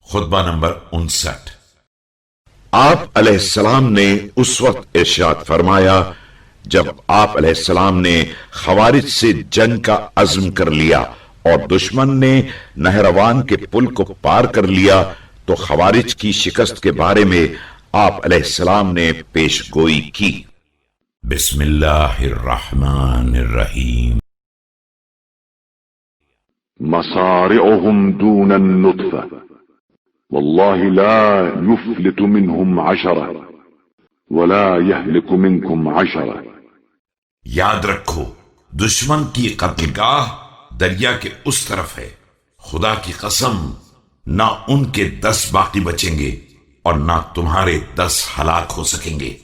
खुतबा number 59। आप अलैहिस्सलाम ने उस वक्त इरशाद फरमाया जब आप अलैहिस्सलाम ने खवारिज से जंग का अज़्म कर लिया और दुश्मन ने नहरवान के पुल को पार कर लिया, तो खवारिज की शिकस्त के बारे में आप अलैहिस्सलाम ने पेशगोई की। बिस्मिल्लाहिर्रहमानिर्रहीम। मसारिउहुम दून नुत्फा वल्लाहि ला युफ्लितु मिनहुम अशरा वला यहलिकु मिनकुम अशरा। याद रखो, दुश्मन की कत्लगाह दरिया के उस तरफ है। खुदा की कसम, ना उनके 10 बाकी बचेंगे और ना तुम्हारे 10 हलाक हो सकेंगे।